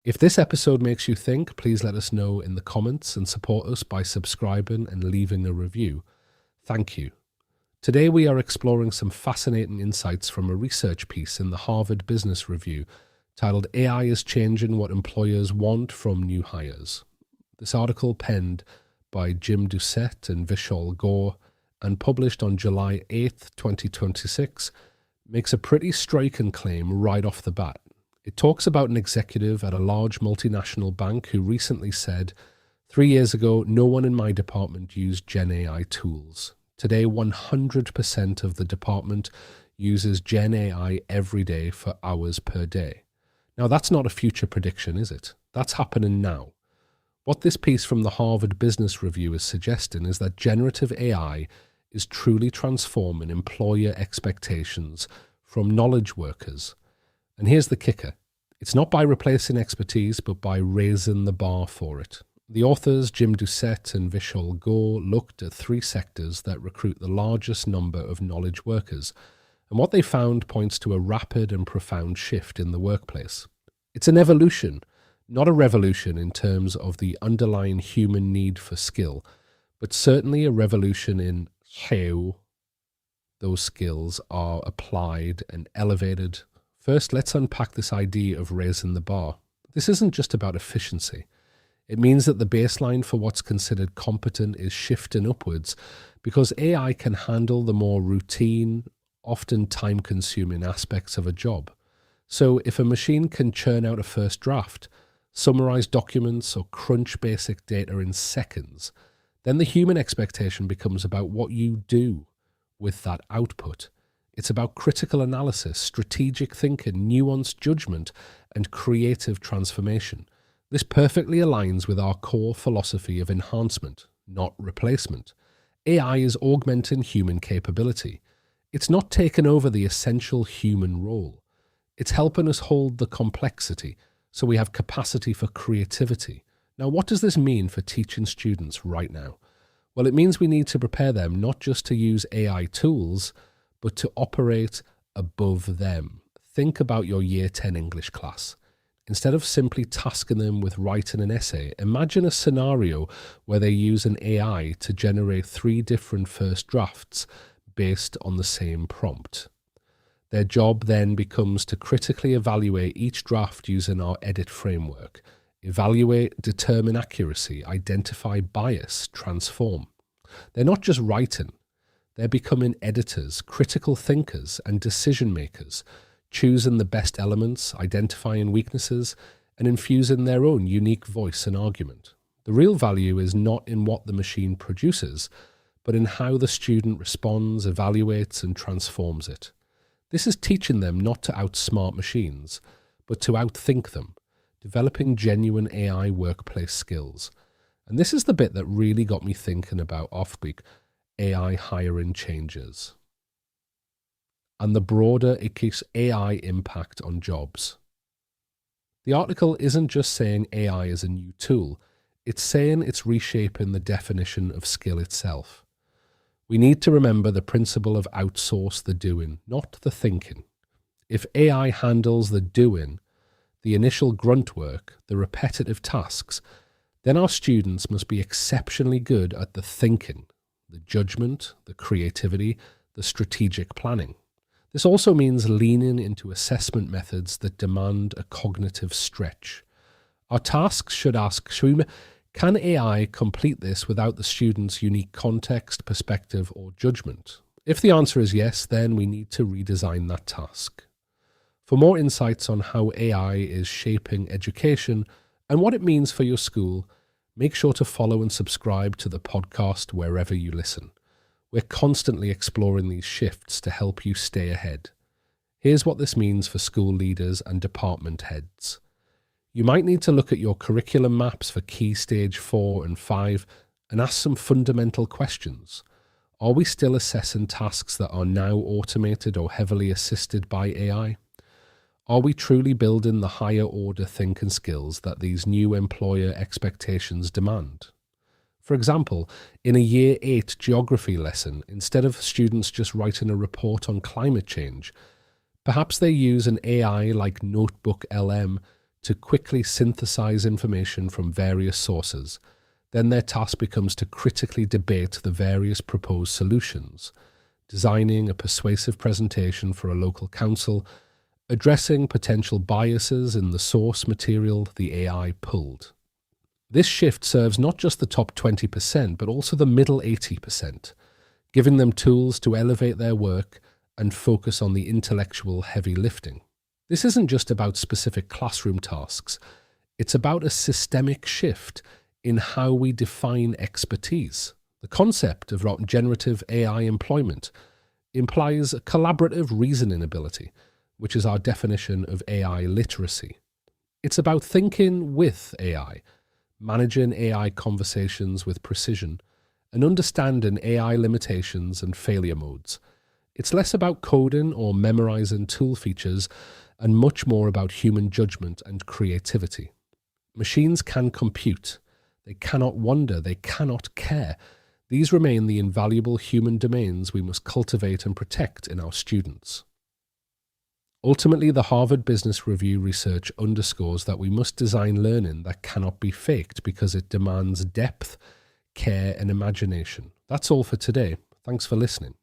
If this episode makes you think, please let us know in the comments and support us by subscribing and leaving a review. Thank you. Today we are exploring some fascinating insights from a research piece in the Harvard Business Review titled "AI is Changing What Employers Want from New Hires." This article, penned by Doucette and Vishal Gaur and published on July 8th, 2026, makes a pretty striking claim right off the bat. It talks about an executive at a large multinational bank who recently said, 3 years ago, no one in my department used Gen AI tools. Today, 100% of the department uses Gen AI every day for hours per day. Now, that's not a future prediction, is it? That's happening now. What this piece from the Harvard Business Review is suggesting is that generative AI is truly transforming employer expectations from knowledge workers. And here's the kicker. It's not by replacing expertise, but by raising the bar for it. The authors, Doucette and Vishal Gaur, looked at 3 sectors that recruit the largest number of knowledge workers, and what they found points to a rapid and profound shift in the workplace. It's an evolution, not a revolution in terms of the underlying human need for skill, but certainly a revolution in how those skills are applied and elevated. First, let's unpack this idea of raising the bar. This isn't just about efficiency. It means that the baseline for what's considered competent is shifting upwards because AI can handle the more routine, often time-consuming aspects of a job. So if a machine can churn out a first draft, summarize documents, or crunch basic data in seconds, then the human expectation becomes about what you do with that output. It's about critical analysis, strategic thinking, nuanced judgment, and creative transformation. This perfectly aligns with our core philosophy of enhancement, not replacement. AI is augmenting human capability. It's not taking over the essential human role. It's helping us hold the complexity, so we have capacity for creativity. Now, what does this mean for teaching students right now? Well, it means we need to prepare them not just to use AI tools, but to operate above them. Think about your Year 10 English class. Instead of simply tasking them with writing an essay, imagine a scenario where they use an AI to generate 3 different first drafts based on the same prompt. Their job then becomes to critically evaluate each draft using our edit framework. Evaluate, determine accuracy, identify bias, transform. They're not just writing. They're becoming editors, critical thinkers, and decision makers, choosing the best elements, identifying weaknesses, and infusing their own unique voice and argument. The real value is not in what the machine produces, but in how the student responds, evaluates, and transforms it. This is teaching them not to outsmart machines, but to outthink them, developing genuine AI workplace skills. And this is the bit that really got me thinking about off-week AI hiring changes and the broader AI impact on jobs. The article isn't just saying AI is a new tool, it's saying it's reshaping the definition of skill itself. We need to remember the principle of outsource the doing, not the thinking. If AI handles the doing, the initial grunt work, the repetitive tasks, then our students must be exceptionally good at the thinking, the judgment, the creativity, the strategic planning. This also means leaning into assessment methods that demand a cognitive stretch. Our tasks should ask, can AI complete this without the student's unique context, perspective, or judgment? If the answer is yes, then we need to redesign that task. For more insights on how AI is shaping education and what it means for your school, make sure to follow and subscribe to the podcast wherever you listen. We're constantly exploring these shifts to help you stay ahead. Here's what this means for school leaders and department heads. You might need to look at your curriculum maps for Key Stage 4 and 5 and ask some fundamental questions. Are we still assessing tasks that are now automated or heavily assisted by AI? Are we truly building the higher order thinking skills that these new employer expectations demand? For example, in a Year 8 geography lesson, instead of students just writing a report on climate change, perhaps they use an AI like Notebook LM to quickly synthesize information from various sources. Then their task becomes to critically debate the various proposed solutions, designing a persuasive presentation for a local council, addressing potential biases in the source material the AI pulled. This shift serves not just the top 20%, but also the middle 80%, giving them tools to elevate their work and focus on the intellectual heavy lifting. This isn't just about specific classroom tasks. It's about a systemic shift in how we define expertise. The concept of generative AI employment implies a collaborative reasoning ability, which is our definition of AI literacy. It's about thinking with AI, managing AI conversations with precision, and understanding AI limitations and failure modes. It's less about coding or memorizing tool features and much more about human judgment and creativity. Machines can compute. They cannot wonder. They cannot care. These remain the invaluable human domains we must cultivate and protect in our students. Ultimately, the Harvard Business Review research underscores that we must design learning that cannot be faked because it demands depth, care, and imagination. That's all for today. Thanks for listening.